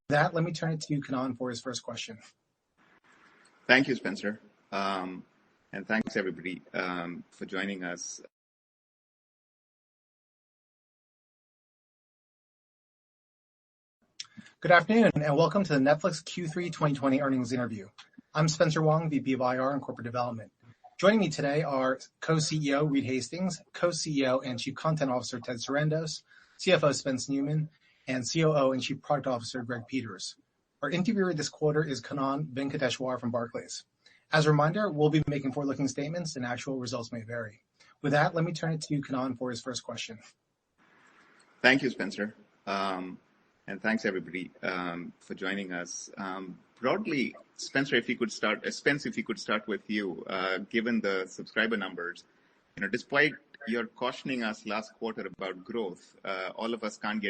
that, let me turn it to Kannan for his first question. Thank you, Spencer. And thanks, everybody, for joining us. Good afternoon, and welcome to the Netflix Q3 2020 earnings interview. I'm Spencer Wong, VP of IR and Corporate Development. Joining me today are Co-CEO Reed Hastings, Co-CEO and Chief Content Officer Ted Sarandos, CFO Spence Newman, and COO and Chief Product Officer Greg Peters. Our interviewer this quarter is Kannan Venkateshwar from Barclays. As a reminder, we'll be making forward-looking statements and actual results may vary. With that, let me turn it to Kannan for his first question. Thank you, Spencer. And thanks, everybody, for joining us. Broadly, Spencer, if you could start with you, given the subscriber numbers, despite your cautioning us last quarter about growth, all of us can't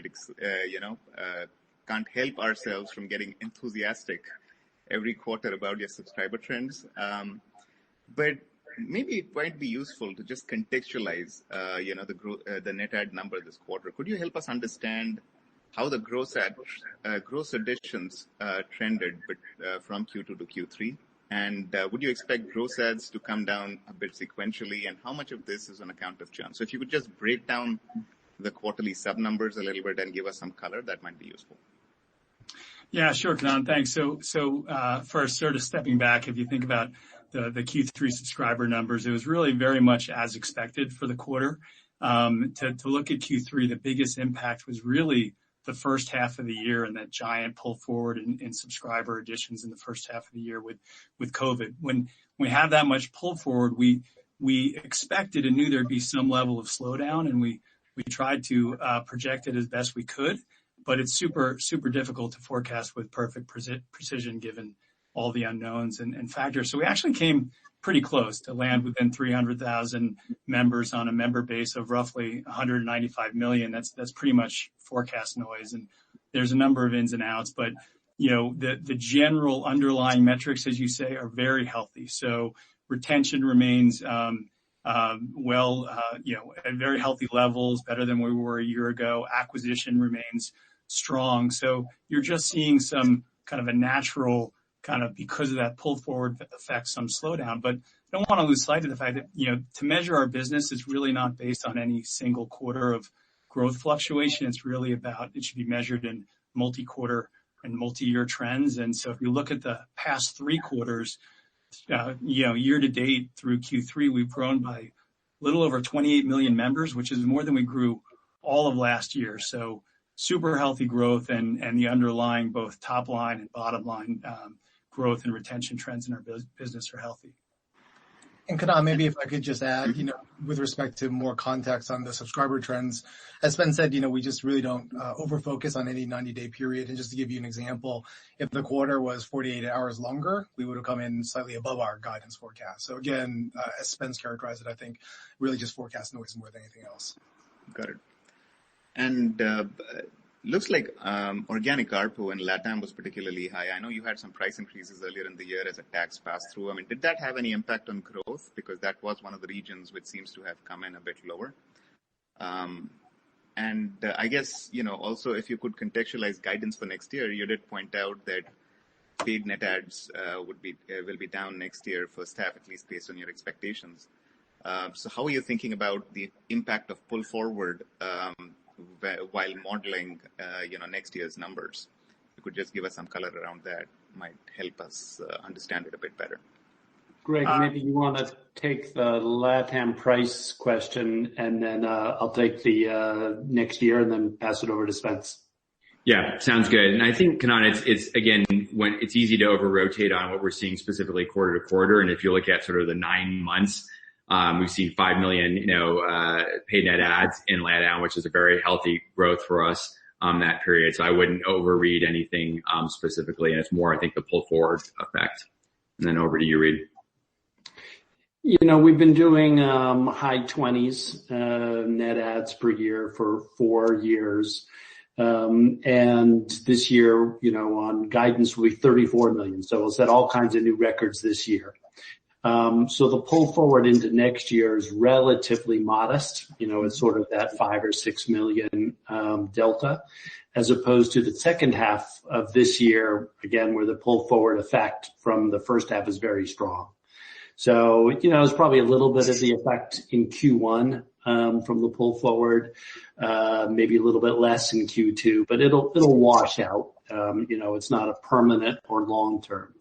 help ourselves from getting enthusiastic every quarter about your subscriber trends. But maybe it might be useful to just contextualize, the net add number this quarter. Could you help us understand how the gross additions trended from Q2 to Q3? And would you expect gross adds to come down a bit sequentially? And how much of this is on account of churn? So if you could just break down the quarterly sub numbers a little bit and give us some color, that might be useful. Yeah, sure, Kannan. Thanks. So first, sort of stepping back, if you think about the Q3 subscriber numbers, it was really very much as expected for the quarter. To look at Q3, the biggest impact was really the first half of the year and that giant pull forward in subscriber additions in the first half of the year with COVID. When we have that much pull forward, we expected and knew there'd be some level of slowdown, and we tried to project it as best we could, but it's super, super difficult to forecast with perfect precision given all the unknowns and factors. So we actually came pretty close to land within 300,000 members on a member base of roughly 195 million. That's pretty much forecast noise, and there's a number of ins and outs, but the general underlying metrics, as you say, are very healthy. So retention remains at very healthy levels, better than we were a year ago. Acquisition remains strong. So you're just seeing some kind of a natural because of that pull forward effect, some slowdown. But I don't want to lose sight of the fact that, to measure our business is really not based on any single quarter of growth fluctuation. It's really it should be measured in multi-quarter and multi-year trends. And so if you look at the past 3 quarters, year to date through Q3, we've grown by a little over 28 million members, which is more than we grew all of last year. So super healthy growth and the underlying both top line and bottom line growth and retention trends in our business are healthy. And Kannan, maybe if I could just add, with respect to more context on the subscriber trends, as Ben said, we just really don't over-focus on any 90-day period. And just to give you an example, if the quarter was 48 hours longer, we would have come in slightly above our guidance forecast. So again, as Spence characterized it, I think really just forecast noise more than anything else. Got it. And looks like organic ARPU in LATAM was particularly high. I know you had some price increases earlier in the year as a tax pass-through. I mean, did that have any impact on growth? Because that was one of the regions which seems to have come in a bit lower. And I guess, also if you could contextualize guidance for next year, you did point out that paid net adds will be down next year, first half, at least based on your expectations. So how are you thinking about the impact of pull forward while modeling, next year's numbers? You could just give us some color around that. Might help us understand it a bit better. Greg, maybe you want to take the LATAM price question, and then I'll take the next year, and then pass it over to Spence. Yeah, sounds good. And I think, Kannan, it's again, when it's easy to over-rotate on what we're seeing specifically quarter to quarter. And if you look at sort of the 9 months, we've seen 5 million, paid net adds in LATAM, which is a very healthy growth for us that period. So I wouldn't overread anything specifically, and it's more, I think, the pull forward effect. And then over to you, Reed. We've been doing high 20s net adds per year for 4 years. And this year, on guidance will be 34 million. So we'll set all kinds of new records this year. So the pull forward into next year is relatively modest. It's sort of that 5 or 6 million delta. as opposed to the second half of this year, again, where the pull forward effect from the first half is very strong. So, it's probably a little bit of the effect in Q1 from the pull forward, maybe a little bit less in Q2, but it'll wash out. It's not a permanent or long term.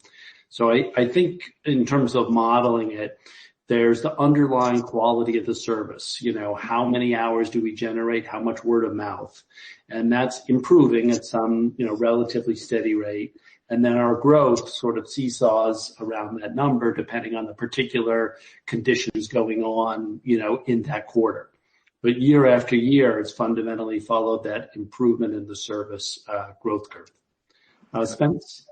So I think in terms of modeling it, there's the underlying quality of the service. How many hours do we generate? How much word of mouth? And that's improving at some, relatively steady rate. And then our growth sort of seesaws around that number depending on the particular conditions going on, in that quarter. But year after year, it's fundamentally followed that improvement in the service growth curve. Spence?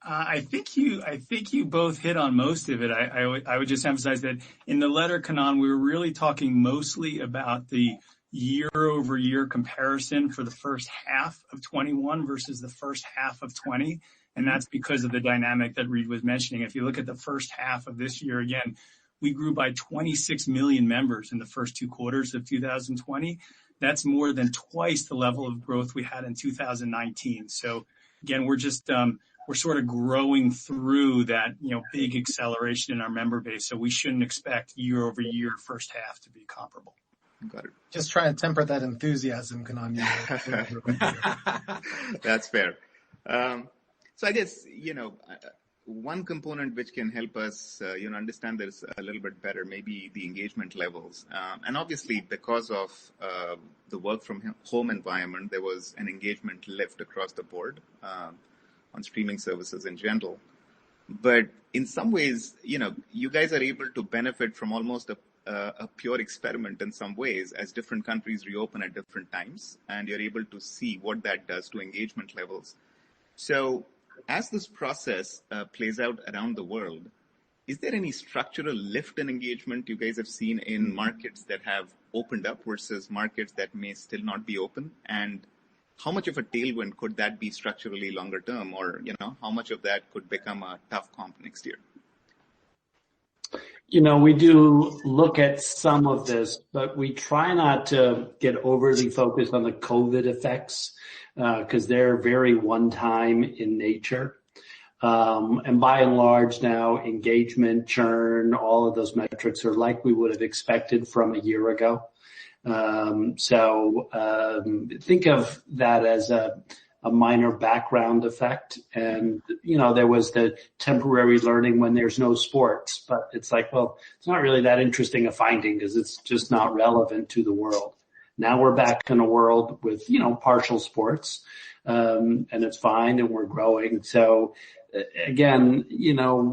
I think you both hit on most of it. I would just emphasize that in the letter, Kanaan, we were really talking mostly about the year-over-year comparison for the first half of 21 versus the first half of 20. And that's because of the dynamic that Reed was mentioning. If you look at the first half of this year, again, we grew by 26 million members in the first 2 quarters of 2020. That's more than twice the level of growth we had in 2019. So again, we're just, we're sort of growing through that, big acceleration in our member base. So we shouldn't expect year over year first half to be comparable. Got it. Just trying to temper that enthusiasm, Kanaan. That's fair. So I guess, one component which can help us, understand this a little bit better, maybe the engagement levels. And obviously, because of the work from home environment, there was an engagement lift across the board on streaming services in general. But in some ways, you guys are able to benefit from almost a pure experiment in some ways as different countries reopen at different times, and you're able to see what that does to engagement levels. So as this process plays out around the world, is there any structural lift in engagement you guys have seen in markets that have opened up versus markets that may still not be open? And how much of a tailwind could that be structurally longer term? Or, how much of that could become a tough comp next year? We do look at some of this, but we try not to get overly focused on the COVID effects because they're very one-time in nature. And by and large now, engagement, churn, all of those metrics are like we would have expected from a year ago. So think of that as a minor background effect. And, there was the temporary learning when there's no sports, but it's like, well, it's not really that interesting a finding because it's just not relevant to the world. Now we're back in a world with, partial sports, and it's fine and we're growing. So again,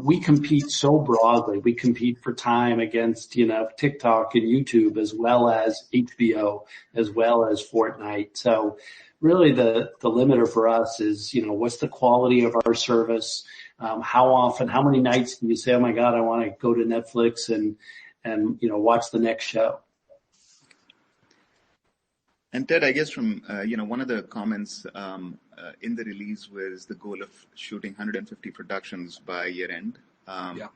we compete so broadly. We compete for time against, TikTok and YouTube as well as HBO, as well as Fortnite. So really the limiter for us is, what's the quality of our service? How often, how many nights can you say, oh my God, I want to go to Netflix and watch the next show? And Ted, I guess from, one of the comments in the release was the goal of shooting 150 productions by year end. Yeah.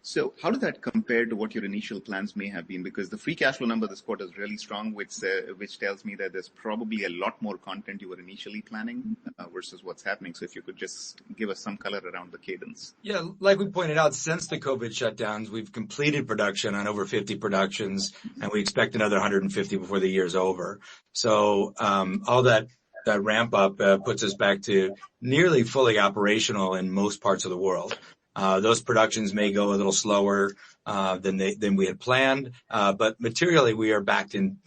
So how did that compare to what your initial plans may have been? Because the free cash flow number this quarter is really strong, which tells me that there's probably a lot more content you were initially planning versus what's happening. So if you could just give us some color around the cadence. Yeah, like we pointed out, since the COVID shutdowns, we've completed production on over 50 productions, and we expect another 150 before the year's over. So all that ramp up puts us back to nearly fully operational in most parts of the world. Those productions may go a little slower than we had planned, but materially we are back in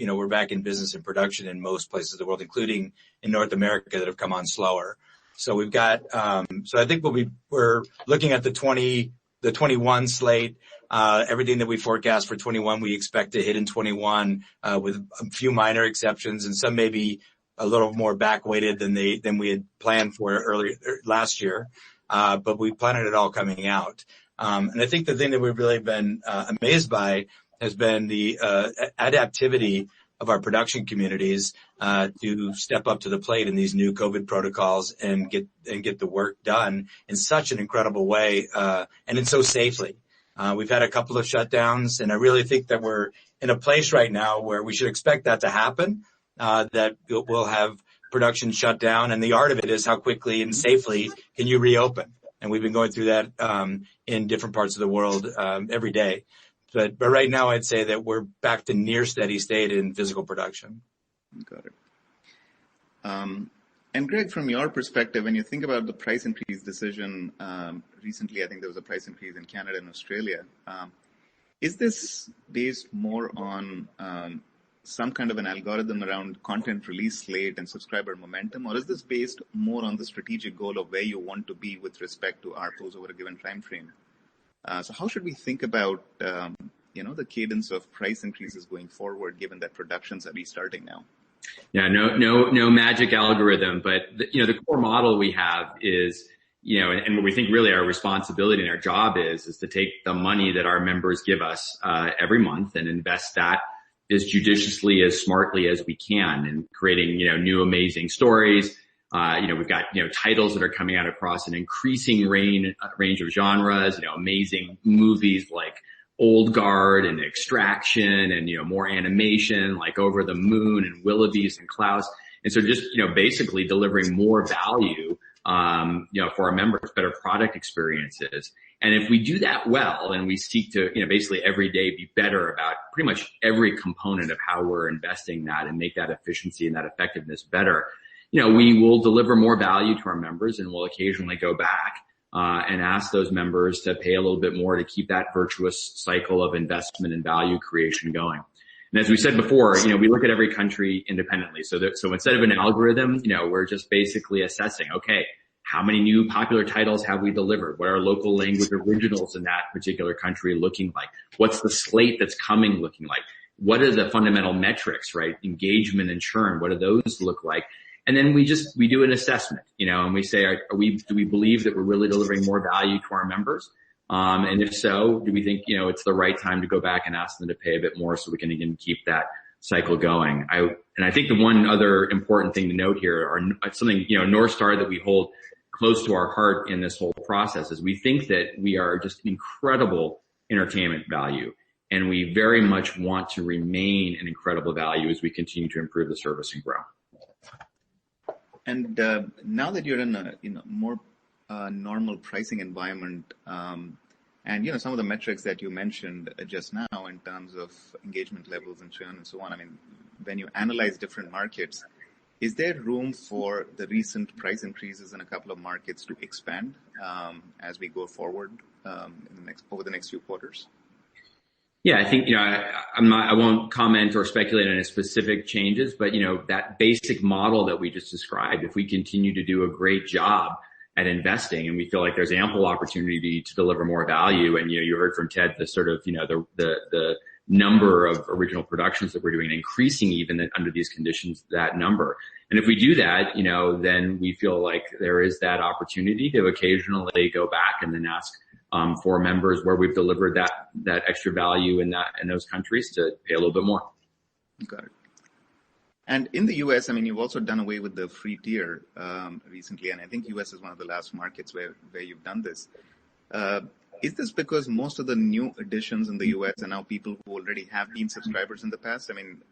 business and production in most places of the world, including in North America that have come on slower. So we've got so I think we're looking at the 21 slate. Everything that we forecast for 21 we expect to hit in 21 with a few minor exceptions, and some maybe a little more back weighted than we had planned for earlier last year. But we planned it all coming out. And I think the thing that we've really been amazed by has been the adaptivity of our production communities to step up to the plate in these new COVID protocols and get the work done in such an incredible way and in so safely. We've had a couple of shutdowns, and I really think that we're in a place right now where we should expect that to happen. that we'll have production shut down, and the art of it is how quickly and safely can you reopen. And we've been going through that in different parts of the world every day. But right now, I'd say that we're back to near steady state in physical production. Got it. And Greg, from your perspective, when you think about the price increase decision, recently I think there was a price increase in Canada and Australia. Is this based more on some kind of an algorithm around content release slate and subscriber momentum, or is this based more on the strategic goal of where you want to be with respect to ARPUs over a given time frame? So how should we think about the cadence of price increases going forward, given that productions are restarting now? Yeah, no magic algorithm, but the core model we have is, and what we think really our responsibility and our job is to take the money that our members give us every month and invest that as judiciously, as smartly as we can, in creating new amazing stories. We've got titles that are coming out across an increasing range of genres. Amazing movies like Old Guard and Extraction, and more animation like Over the Moon and Willoughby's and Klaus. And so just basically delivering more value for our members, better product experiences. And if we do that well, and we seek to basically every day be better about pretty much every component of how we're investing that and make that efficiency and that effectiveness better, we will deliver more value to our members, and we'll occasionally go back and ask those members to pay a little bit more to keep that virtuous cycle of investment and value creation going. And as we said before, we look at every country independently. So instead of an algorithm, we're just basically assessing, okay, how many new popular titles have we delivered? What are local language originals in that particular country looking like? What's the slate that's coming looking like? What are the fundamental metrics, right? Engagement and churn, what do those look like? And then we do an assessment, and we say, do we believe that we're really delivering more value to our members? And if so, do we think, it's the right time to go back and ask them to pay a bit more so we can again keep that cycle going? I think the one other important thing to note here, are something, North Star that we hold close to our heart in this whole process, is we think that we are just incredible entertainment value. And we very much want to remain an incredible value as we continue to improve the service and grow. And now that you're in a more normal pricing environment, and some of the metrics that you mentioned just now in terms of engagement levels and churn and so on, I mean, when you analyze different markets, is there room for the recent price increases in a couple of markets to expand as we go forward over the next few quarters? Yeah, I think, I won't comment or speculate on any specific changes, but, that basic model that we just described, if we continue to do a great job at investing and we feel like there's ample opportunity to deliver more value, and, you heard from Ted the sort of, the number of original productions that we're doing, increasing even under these conditions, that number. And if we do that, then we feel like there is that opportunity to occasionally go back and then ask for members where we've delivered that extra value in those countries to pay a little bit more. Got it. And in the U.S., I mean, you've also done away with the free tier recently, and I think U.S. is one of the last markets where you've done this. Is this because most of the new additions in the U.S. are now people who already have been subscribers in the past? I mean,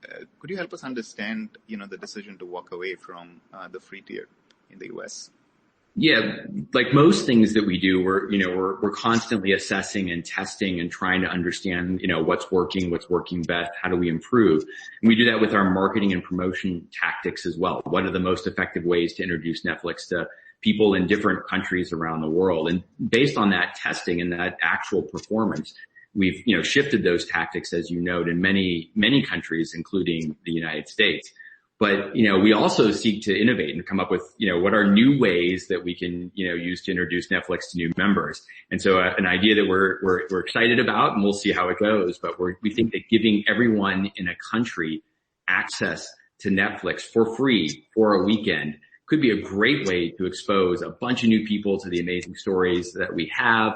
could you help us understand, the decision to walk away from the free tier in the U.S.? Yeah, like most things that we do, we're constantly assessing and testing and trying to understand, what's working best, how do we improve? And we do that with our marketing and promotion tactics as well. What are the most effective ways to introduce Netflix to people in different countries around the world? And based on that testing and that actual performance, we've, shifted those tactics, as you note, in many, many countries, including the United States. But, we also seek to innovate and come up with, what are new ways that we can, use to introduce Netflix to new members. And so an idea that we're excited about, and we'll see how it goes, but we think that giving everyone in a country access to Netflix for free for a weekend could be a great way to expose a bunch of new people to the amazing stories that we have,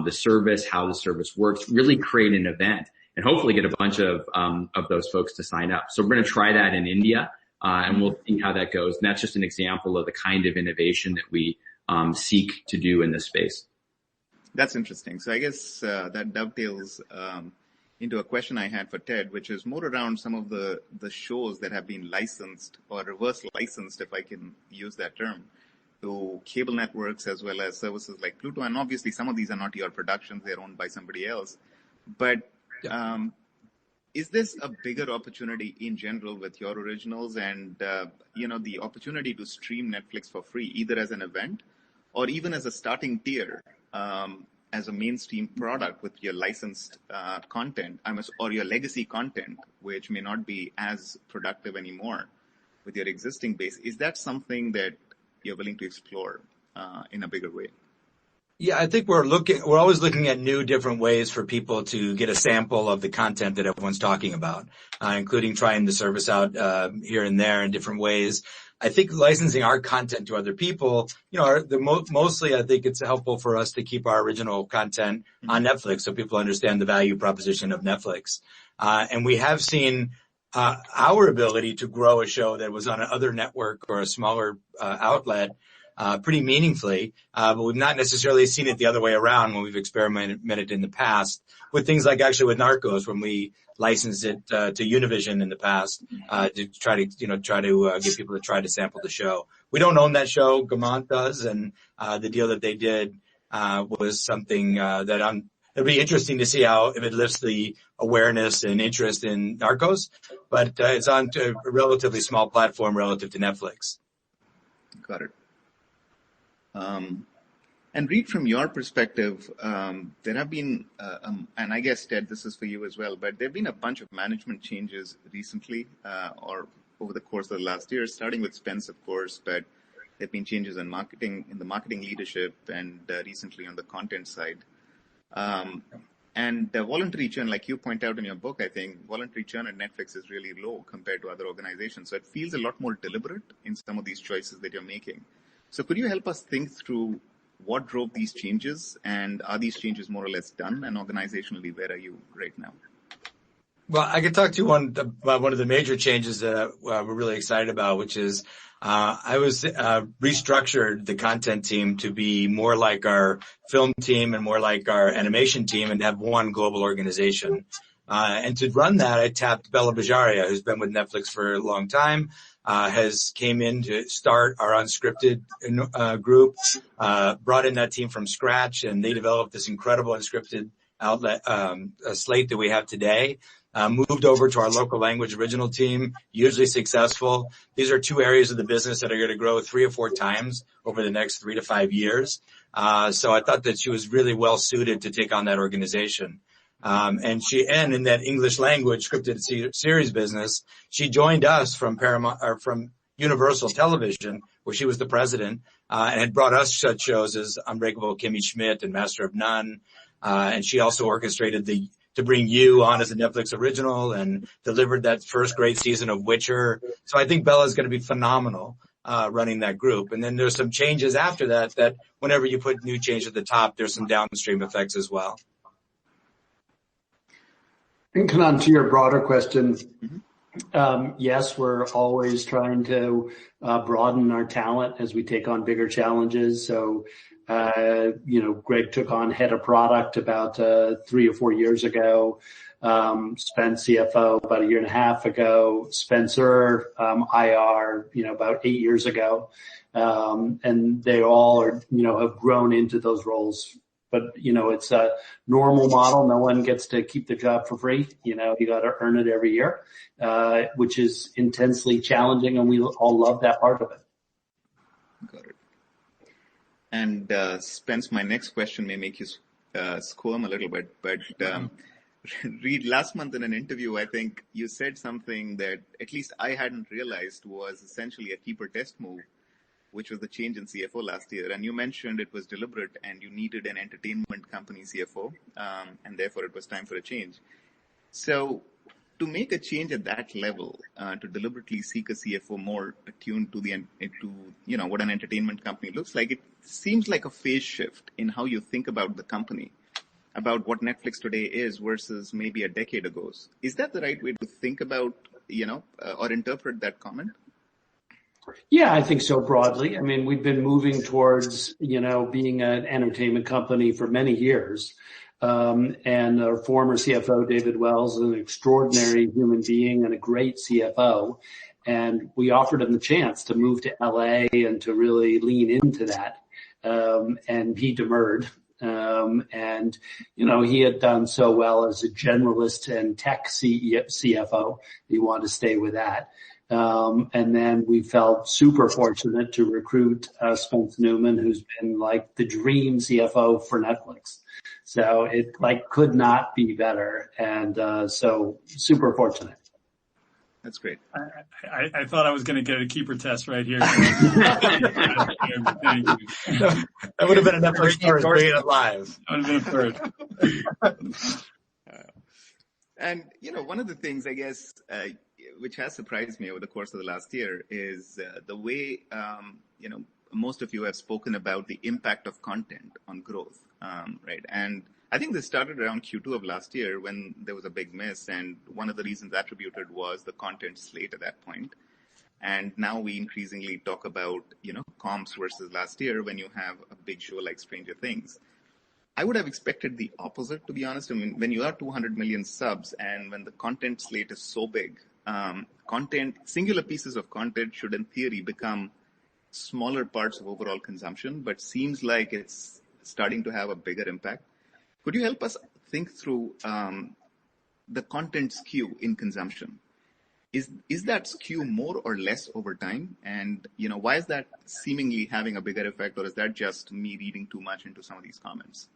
the service, how the service works, really create an event and hopefully get a bunch of those folks to sign up. So we're going to try that in India. And we'll see how that goes. And that's just an example of the kind of innovation that we seek to do in this space. That's interesting. So I guess that dovetails into a question I had for Ted, which is more around some of the shows that have been licensed or reverse licensed, if I can use that term, to cable networks as well as services like Pluto. And obviously some of these are not your productions, they're owned by somebody else. But is this a bigger opportunity in general with your originals and, the opportunity to stream Netflix for free, either as an event or even as a starting tier, as a mainstream product with your licensed content, or your legacy content, which may not be as productive anymore with your existing base? Is that something that you're willing to explore in a bigger way? Yeah, I think we're always looking at new, different ways for people to get a sample of the content that everyone's talking about, including trying the service out here and there in different ways. I think licensing our content to other people, mostly I think it's helpful for us to keep our original content on Netflix so people understand the value proposition of Netflix. And we have seen our ability to grow a show that was on another network or a smaller outlet pretty meaningfully, but we've not necessarily seen it the other way around when we've experimented in the past with things like actually with Narcos when we licensed it to Univision in the past to try to get people to try to sample the show. We don't own that show, Gaumont does, and the deal that they did was something that it'll be interesting to see if it lifts the awareness and interest in Narcos, but it's on a relatively small platform relative to Netflix. Got it. And Reed, from your perspective, there have been, and I guess, Ted, this is for you as well, but there have been a bunch of management changes recently or over the course of the last year, starting with Spence, of course, but there have been changes in the marketing leadership and recently on the content side. And the voluntary churn, like you point out in your book, I think voluntary churn at Netflix is really low compared to other organizations. So it feels a lot more deliberate in some of these choices that you're making. So could you help us think through what drove these changes, and are these changes more or less done? And organizationally, where are you right now? Well, I could talk to you about one of the major changes that we're really excited about, which is I was restructured the content team to be more like our film team and more like our animation team and have one global organization. And to run that, I tapped Bella Bajaria, who's been with Netflix for a long time, came in to start our unscripted group, brought in that team from scratch, and they developed this incredible unscripted outlet slate that we have today. Moved over to our local language original team, hugely successful. These are two areas of the business that are going to grow 3 or 4 times over the next 3 to 5 years. So I thought that she was really well suited to take on that organization. And in that English language scripted series business, she joined us from from Universal Television, where she was the president, and had brought us such shows as Unbreakable Kimmy Schmidt and Master of None. And she also orchestrated to bring You on as a Netflix original and delivered that first great season of Witcher. So I think Bella's going to be phenomenal running that group. And then there's some changes after that whenever you put new change at the top, there's some downstream effects as well. And Kannan, to your broader question, yes, we're always trying to broaden our talent as we take on bigger challenges. So, Greg took on head of product about 3 or 4 years ago. Spence, CFO, about 1.5 years ago. Spencer, IR, about 8 years ago. And they all are, have grown into those roles. But, it's a normal model. No one gets to keep the job for free. You got to earn it every year, which is intensely challenging, and we all love that part of it. Got it. And Spence, my next question may make you squirm a little bit, but Reed, last month in an interview, I think you said something that at least I hadn't realized was essentially a keeper test move, which was the change in CFO last year. And you mentioned it was deliberate and you needed an entertainment company CFO, and therefore it was time for a change. So to make a change at that level, to deliberately seek a CFO more attuned to what an entertainment company looks like, it seems like a phase shift in how you think about the company, about what Netflix today is versus maybe a decade ago. Is that the right way to think about, or interpret that comment? Yeah, I think so broadly. I mean, we've been moving towards, being an entertainment company for many years. And our former CFO, David Wells, is an extraordinary human being and a great CFO. And we offered him the chance to move to LA and to really lean into that. And he demurred. And, he had done so well as a generalist and tech CFO. He wanted to stay with that. And then we felt super fortunate to recruit Spence Newman, who's been like the dream CFO for Netflix. So it could not be better. And so super fortunate. That's great. I thought I was going to get a keeper test right here. That would have been enough for reading it live. That would have been a third. And, one of the things, I guess, which has surprised me over the course of the last year is the way, most of you have spoken about the impact of content on growth, right? And I think this started around Q2 of last year when there was a big miss, and one of the reasons attributed was the content slate at that point. And now we increasingly talk about, comps versus last year when you have a big show like Stranger Things. I would have expected the opposite, to be honest. I mean, when you are 200 million subs and when the content slate is so big, singular pieces of content should in theory become smaller parts of overall consumption, but seems like it's starting to have a bigger impact. Could you help us think through the content skew in consumption? Is that skew more or less over time? And, why is that seemingly having a bigger effect, or is that just me reading too much into some of these comments?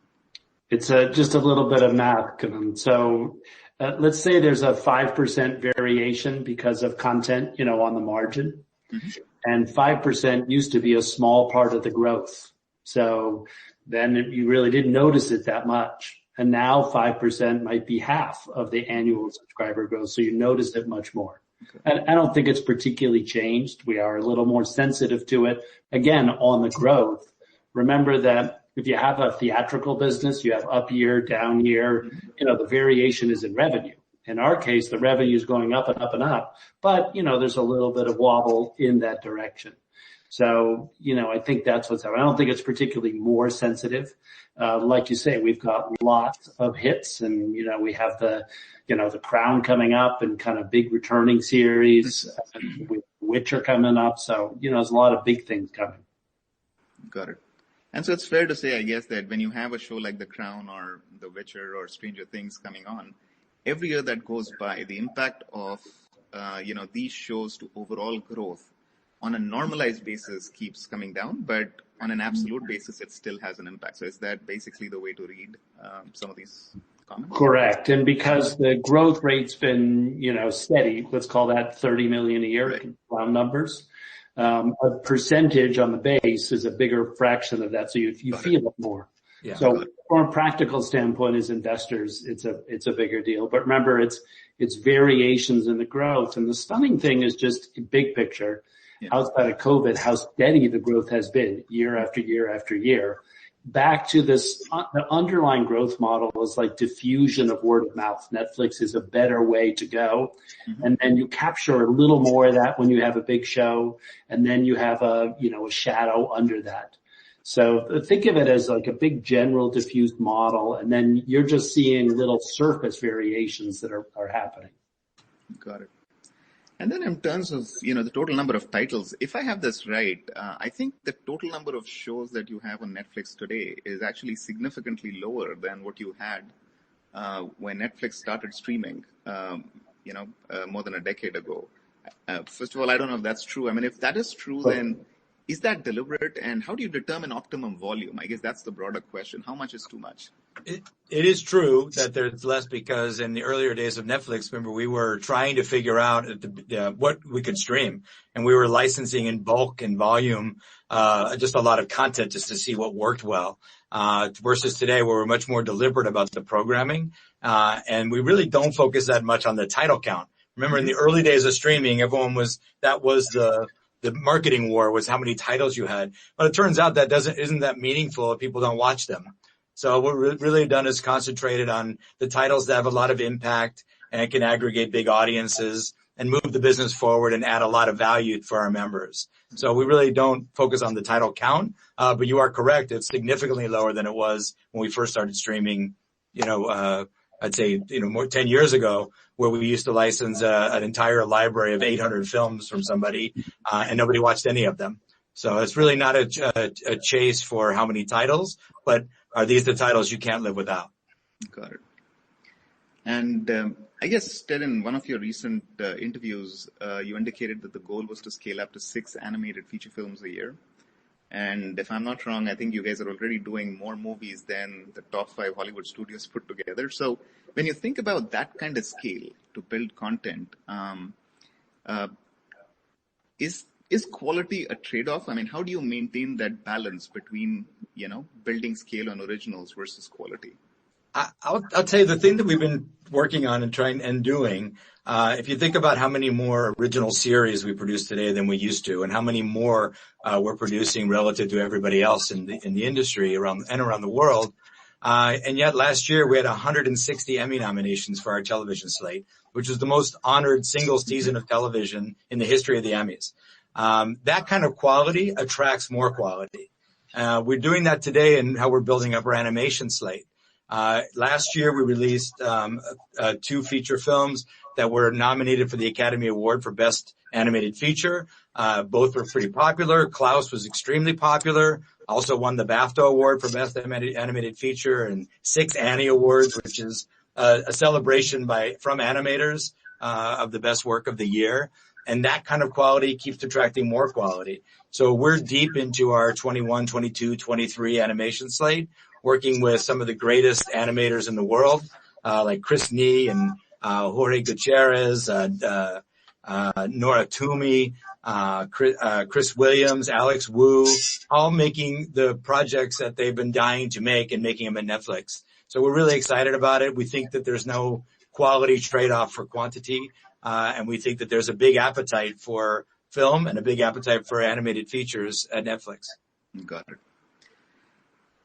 It's just a little bit of math. So let's say there's a 5% variation because of content, on the margin. Mm-hmm. And 5% used to be a small part of the growth. So then you really didn't notice it that much. And now 5% might be half of the annual subscriber growth. So you notice it much more. Okay. And I don't think it's particularly changed. We are a little more sensitive to it. Again, on the growth, remember that if you have a theatrical business, you have up year, down year, the variation is in revenue. In our case, the revenue is going up and up and up, but, there's a little bit of wobble in that direction. So, I think that's what's happening. I don't think it's particularly more sensitive. Like you say, we've got lots of hits and, we have the Crown coming up and kind of big returning series, with Witcher coming up. So, there's a lot of big things coming. Got it. And so it's fair to say, I guess, that when you have a show like The Crown or The Witcher or Stranger Things coming on, every year that goes by, the impact of, these shows to overall growth on a normalized basis keeps coming down, but on an absolute basis, it still has an impact. So is that basically the way to read some of these comments? Correct. And because the growth rate's been, steady, let's call that 30 million a year, right, round numbers. A percentage on the base is a bigger fraction of that. So you feel it more. Yeah. So from a practical standpoint as investors, it's a bigger deal. But remember, it's variations in the growth. And the stunning thing is just big picture, outside of COVID, how steady the growth has been year after year after year. Back to this, the underlying growth model is like diffusion of word of mouth. Netflix is a better way to go. Mm-hmm. And then you capture a little more of that when you have a big show, and then you have a shadow under that. So think of it as like a big general diffused model, and then you're just seeing little surface variations that are happening. Got it. And then in terms of, the total number of titles, if I have this right, I think the total number of shows that you have on Netflix today is actually significantly lower than what you had when Netflix started streaming, more than a decade ago. First of all, I don't know if that's true. I mean, if that is true, then is that deliberate? And how do you determine optimum volume? I guess that's the broader question. How much is too much? It is true that there's less because in the earlier days of Netflix, remember, we were trying to figure out what we could stream, and we were licensing in bulk and volume, just a lot of content just to see what worked well, versus today where we're much more deliberate about the programming, and we really don't focus that much on the title count. Remember, in the early days of streaming, that was the marketing war, was how many titles you had. But it turns out that isn't that meaningful if people don't watch them. So what we've really done is concentrated on the titles that have a lot of impact and can aggregate big audiences and move the business forward and add a lot of value for our members. So we really don't focus on the title count, but you are correct. It's significantly lower than it was when we first started streaming I'd say, more 10 years ago, where we used to license an entire library of 800 films from somebody, and nobody watched any of them. So it's really not a chase for how many titles, but are these the titles you can't live without? Got it. And I guess, Ted, in one of your recent interviews, you indicated that the goal was to scale up to 6 animated feature films a year. And if I'm not wrong, I think you guys are already doing more movies than the top 5 Hollywood studios put together. So when you think about that kind of scale to build content, is quality a trade-off? I mean, how do you maintain that balance between, building scale on originals versus quality? I'll tell you the thing that we've been working on and trying and doing. If you think about how many more original series we produce today than we used to, and how many more we're producing relative to everybody else in the industry around the world, and yet last year we had 160 Emmy nominations for our television slate, which is the most honored single season of television in the history of the Emmys. That kind of quality attracts more quality. We're doing that today in how we're building up our animation slate. Last year we released 2 feature films that were nominated for the Academy Award for Best Animated Feature. Both were pretty popular. Klaus was extremely popular. Also won the BAFTA Award for Best Animated Feature and 6 Annie Awards, which is a celebration from animators of the best work of the year. And that kind of quality keeps attracting more quality. So we're deep into our 21, 22, 23 animation slate, working with some of the greatest animators in the world, like Chris Nee and Jorge Gutierrez, Nora Toomey, Chris Williams, Alex Wu, all making the projects that they've been dying to make and making them at Netflix. So we're really excited about it. We think that there's no quality trade-off for quantity, and we think that there's a big appetite for film and a big appetite for animated features at Netflix. Got it.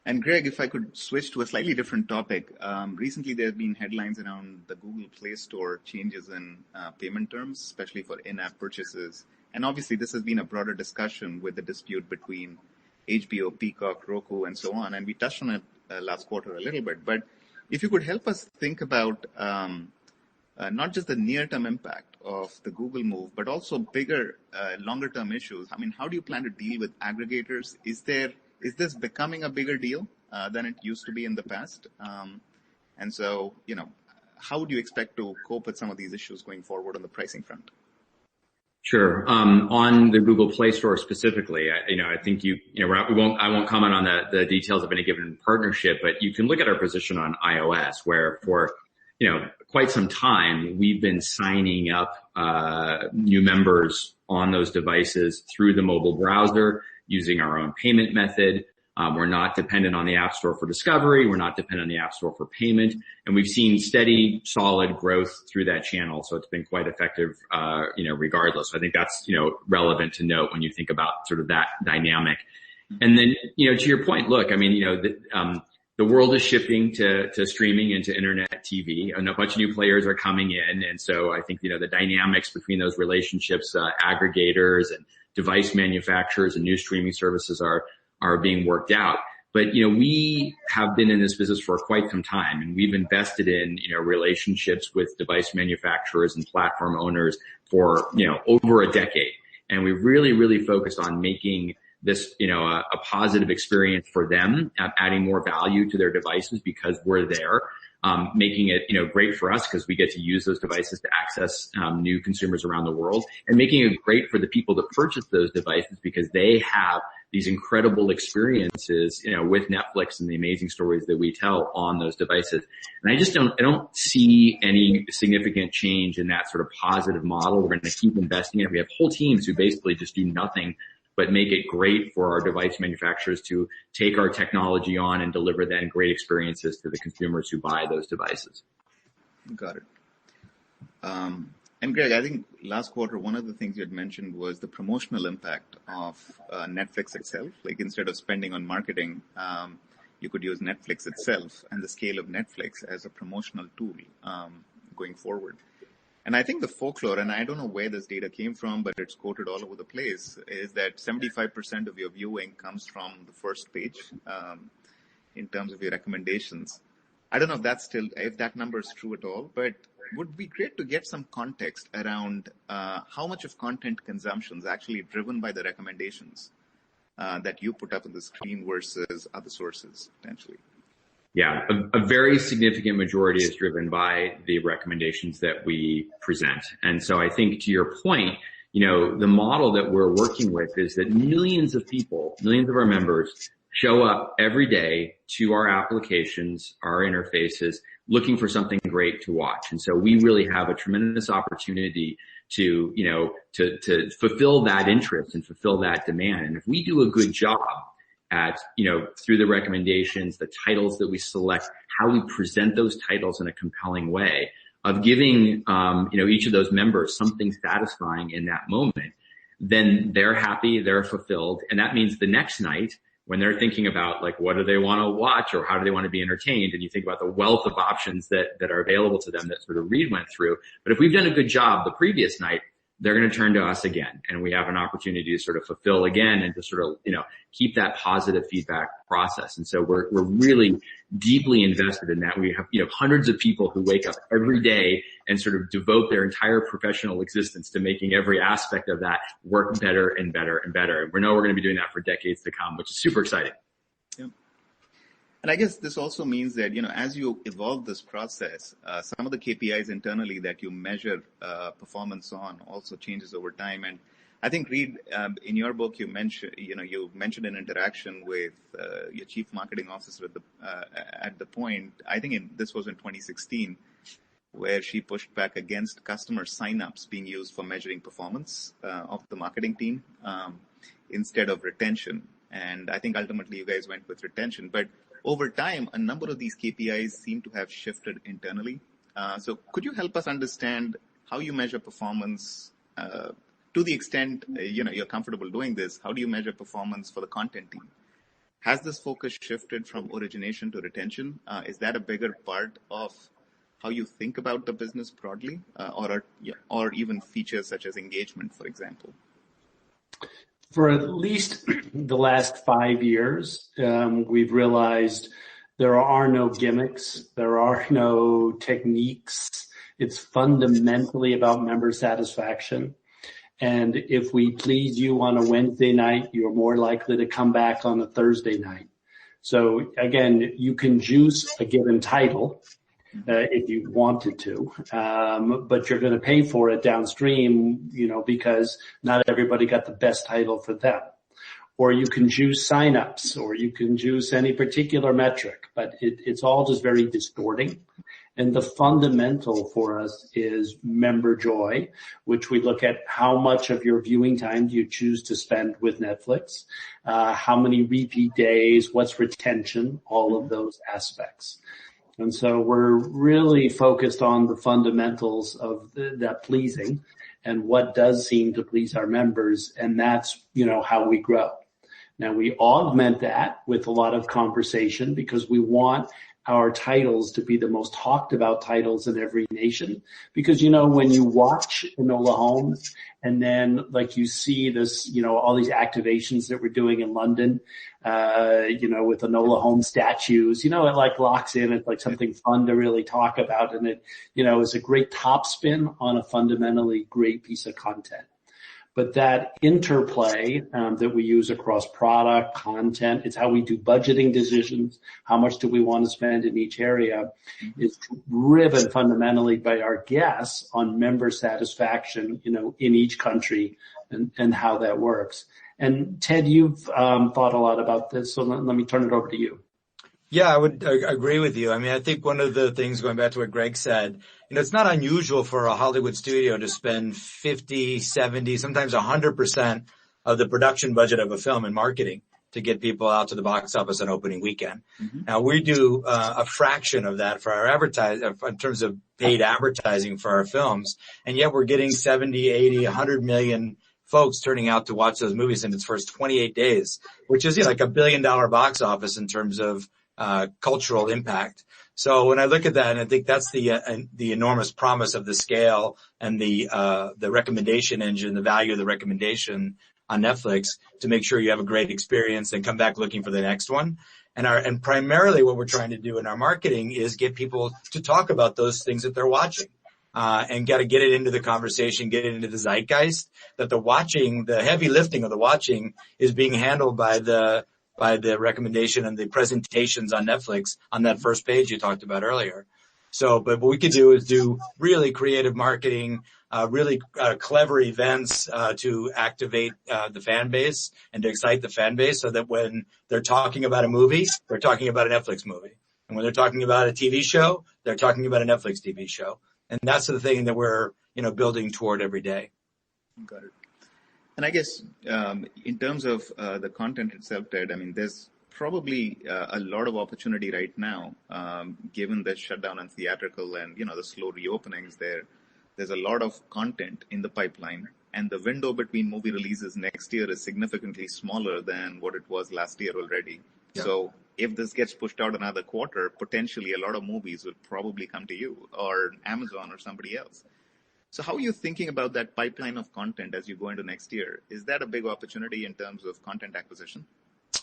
And Greg, if I could switch to a slightly different topic, recently there have been headlines around the Google Play Store changes in payment terms, especially for in-app purchases. And obviously this has been a broader discussion with the dispute between HBO, Peacock, Roku, and so on. And we touched on it last quarter a little bit. But if you could help us think about not just the near-term impact of the Google move, but also bigger, longer-term issues. I mean, how do you plan to deal with aggregators? Is this becoming a bigger deal than it used to be in the past? And so, how do you expect to cope with some of these issues going forward on the pricing front? Sure. On the Google Play Store specifically, I think I won't comment on the details of any given partnership, but you can look at our position on iOS, where for quite some time we've been signing up new members on those devices through the mobile browser using our own payment method. We're not dependent on the App Store for discovery. We're not dependent on the App Store for payment. And we've seen steady, solid growth through that channel. So it's been quite effective, regardless. So I think that's, relevant to note when you think about sort of that dynamic. And then, to your point, look, I mean, the world is shifting to streaming and to internet TV, and a bunch of new players are coming in. And so I think, the dynamics between those relationships, aggregators and device manufacturers and new streaming services are being worked out. But, we have been in this business for quite some time, and we've invested in, relationships with device manufacturers and platform owners for, over a decade. And we really, really focused on making this, a positive experience for them, adding more value to their devices because we're there, making it, great for us because we get to use those devices to access new consumers around the world, and making it great for the people that purchase those devices because they have these incredible experiences, with Netflix and the amazing stories that we tell on those devices. And I don't see any significant change in that sort of positive model. We're going to keep investing in it. We have whole teams who basically just do nothing but make it great for our device manufacturers to take our technology on and deliver then great experiences to the consumers who buy those devices. Got it. And Greg, I think last quarter, one of the things you had mentioned was the promotional impact of Netflix itself. Like instead of spending on marketing, you could use Netflix itself and the scale of Netflix as a promotional tool going forward. And I think the folklore, and I don't know where this data came from, but it's quoted all over the place, is that 75% of your viewing comes from the first page in terms of your recommendations. I don't know if that number is true at all, but would be great to get some context around how much of content consumption is actually driven by the recommendations that you put up on the screen versus other sources, potentially. Yeah, a very significant majority is driven by the recommendations that we present. And so I think to your point, the model that we're working with is that millions of people, millions of our members show up every day to our applications, our interfaces, looking for something great to watch. And so we really have a tremendous opportunity to fulfill that interest and fulfill that demand. And if we do a good job at, through the recommendations, the titles that we select, how we present those titles in a compelling way of giving, each of those members something satisfying in that moment, then they're happy, they're fulfilled. And that means the next night when they're thinking about what do they want to watch or how do they want to be entertained, and you think about the wealth of options that are available to them that sort of Reed went through. But if we've done a good job the previous night, they're going to turn to us again, and we have an opportunity to sort of fulfill again and to sort of, keep that positive feedback process. And so we're really deeply invested in that. We have, hundreds of people who wake up every day and sort of devote their entire professional existence to making every aspect of that work better and better and better. And we know we're going to be doing that for decades to come, which is super exciting. Yep. And I guess this also means that, as you evolve this process, some of the KPIs internally that you measure performance on also changes over time. And I think, Reed, in your book, you mentioned an interaction with your chief marketing officer at the point, I think this was in 2016, where she pushed back against customer signups being used for measuring performance of the marketing team instead of retention. And I think ultimately you guys went with retention. But over time, a number of these KPIs seem to have shifted internally. So could you help us understand how you measure performance to the extent, you're comfortable doing this? How do you measure performance for the content team? Has this focus shifted from origination to retention? Is that a bigger part of how you think about the business broadly, or even features such as engagement, for example? For at least the last 5 years, we've realized there are no gimmicks, there are no techniques. It's fundamentally about member satisfaction. And if we please you on a Wednesday night, you're more likely to come back on a Thursday night. So again, you can juice a given title if you wanted to, but you're going to pay for it downstream, because not everybody got the best title for them. Or you can juice signups, or you can juice any particular metric, but it's all just very distorting. And the fundamental for us is member joy, which we look at how much of your viewing time do you choose to spend with Netflix, how many repeat days, what's retention, all of those aspects. And so we're really focused on the fundamentals of that pleasing and what does seem to please our members. And that's, how we grow. Now we augment that with a lot of conversation because we want our titles to be the most talked about titles in every nation. Because, when you watch Enola Holmes and then you see this, all these activations that we're doing in London, with Enola Holmes statues, it locks in. It's something fun to really talk about. And it, is a great topspin on a fundamentally great piece of content. But that interplay that we use across product, content, it's how we do budgeting decisions, how much do we want to spend in each area, is driven fundamentally by our guests on member satisfaction, in each country and how that works. And Ted, you've thought a lot about this, so let me turn it over to you. Yeah, I would agree with you. I mean, I think one of the things, going back to what Greg said, it's not unusual for a Hollywood studio to spend 50, 70, sometimes 100% of the production budget of a film in marketing to get people out to the box office on opening weekend. Mm-hmm. Now, we do a fraction of that for our in terms of paid advertising for our films, and yet we're getting 70, 80, 100 million folks turning out to watch those movies in its first 28 days, which is like $1 billion box office in terms of cultural impact. So when I look at that, and I think that's the enormous promise of the scale and the recommendation engine, the value of the recommendation on Netflix to make sure you have a great experience and come back looking for the next one. And primarily what we're trying to do in our marketing is get people to talk about those things that they're watching. And got to get it into the conversation, get it into the zeitgeist, that the heavy lifting of the watching is being handled by the recommendation and the presentations on Netflix on that first page you talked about earlier. So, but what we could do is do really creative marketing, really clever events to activate the fan base and to excite the fan base so that when they're talking about a movie, they're talking about a Netflix movie. And when they're talking about a TV show, they're talking about a Netflix TV show. And that's the thing that we're, building toward every day. Got it. And I guess in terms of the content itself, Ted, I mean, there's probably a lot of opportunity right now, given the shutdown on theatrical and, the slow reopenings there. There's a lot of content in the pipeline, and the window between movie releases next year is significantly smaller than what it was last year already. Yeah. So if this gets pushed out another quarter, potentially a lot of movies will probably come to you or Amazon or somebody else. So how are you thinking about that pipeline of content as you go into next year? Is that a big opportunity in terms of content acquisition?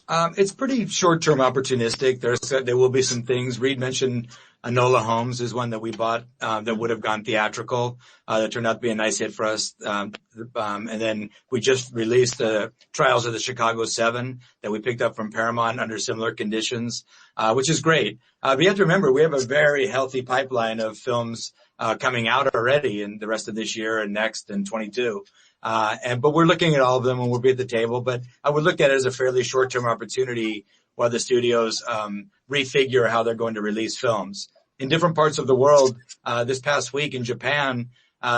It's pretty short-term opportunistic. There will be some things. Reed mentioned Enola Holmes is one that we bought that would have gone theatrical. That turned out to be a nice hit for us. And then we just released the Trials of the Chicago 7 that we picked up from Paramount under similar conditions, which is great. But you have to remember, we have a very healthy pipeline of films coming out already in the rest of this year and next and 22. But we're looking at all of them and we'll be at the table. But I would look at it as a fairly short-term opportunity while the studios refigure how they're going to release films. In different parts of the world, this past week in Japan,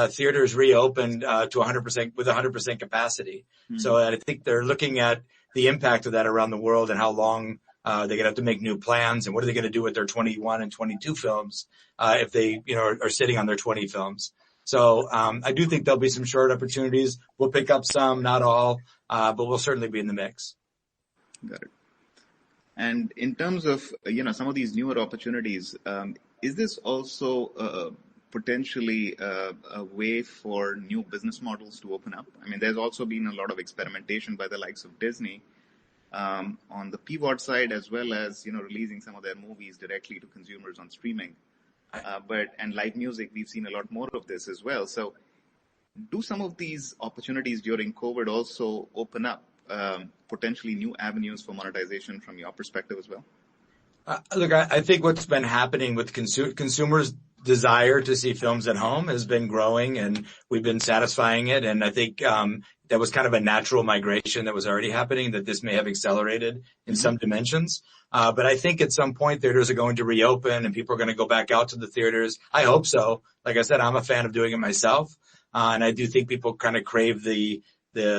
theaters reopened to 100% with 100% capacity. Mm-hmm. So I think they're looking at the impact of that around the world and how long they're going to have to make new plans and what are they going to do with their 21 and 22 films if they are sitting on their 20 films. So I do think there'll be some short opportunities. We'll pick up some, not all, but we'll certainly be in the mix. Got it. And in terms of some of these newer opportunities, is this also potentially a way for new business models to open up? I mean, there's also been a lot of experimentation by the likes of Disney on the PVOD side, as well as releasing some of their movies directly to consumers on streaming. And live music, we've seen a lot more of this as well. So do some of these opportunities during COVID also open up potentially new avenues for monetization from your perspective as well? Look, I think what's been happening with consumers' desire to see films at home has been growing, and we've been satisfying it. And I think that was kind of a natural migration that was already happening that this may have accelerated in some dimensions. But I think at some point theaters are going to reopen and people are going to go back out to the theaters. I hope so. Like I said, I'm a fan of doing it myself. And I do think people kind of crave the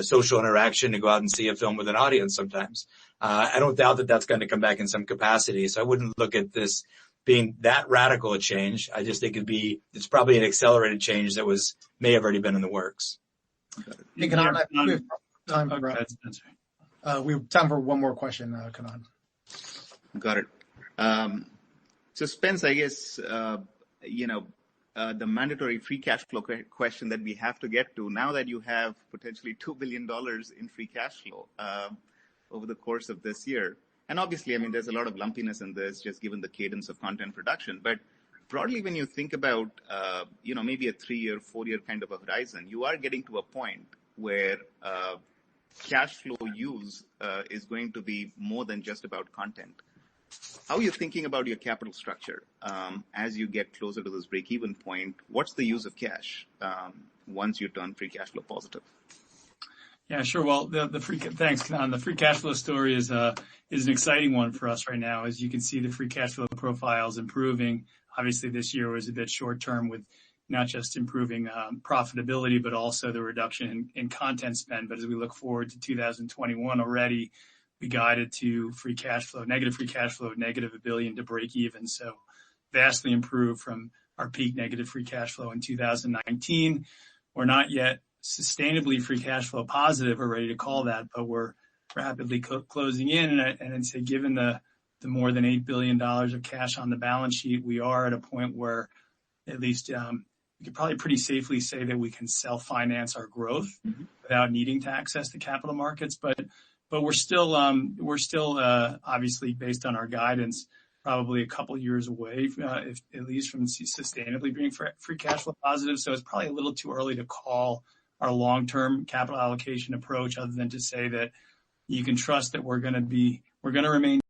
social interaction to go out and see a film with an audience sometimes. I don't doubt that that's going to come back in some capacity. So I wouldn't look at this being that radical a change. I just think it's probably an accelerated change that may have already been in the works. Hey, Kanan, we have time for one more question, Kanan. Got it. So Spence, I guess, the mandatory free cash flow question that we have to get to now that you have potentially $2 billion in free cash flow over the course of this year. And obviously, I mean, there's a lot of lumpiness in this just given the cadence of content production. But broadly, when you think about, maybe a 3-year, 4-year kind of a horizon, you are getting to a point where cash flow use is going to be more than just about content. How are you thinking about your capital structure as you get closer to this break-even point? What's the use of cash once you turn free cash flow positive? Yeah, sure. Well, thanks, Kanan. The free cash flow story is an exciting one for us right now. As you can see, the free cash flow profile is improving. Obviously, this year was a bit short term with not just improving profitability, but also the reduction in content spend. But as we look forward to 2021 already, we guided to negative $1 billion to break even. So vastly improved from our peak negative free cash flow in 2019. We're not yet sustainably free cash flow positive or ready to call that, but we're rapidly closing in. And I'd say given the more than $8 billion of cash on the balance sheet, we are at a point where at least we could probably pretty safely say that we can self-finance our growth without needing to access the capital markets. But we're still obviously, based on our guidance, probably a couple years away, if, at least from sustainably being free cash flow positive. So it's probably a little too early to call our long-term capital allocation approach, other than to say that you can trust that we're going to remain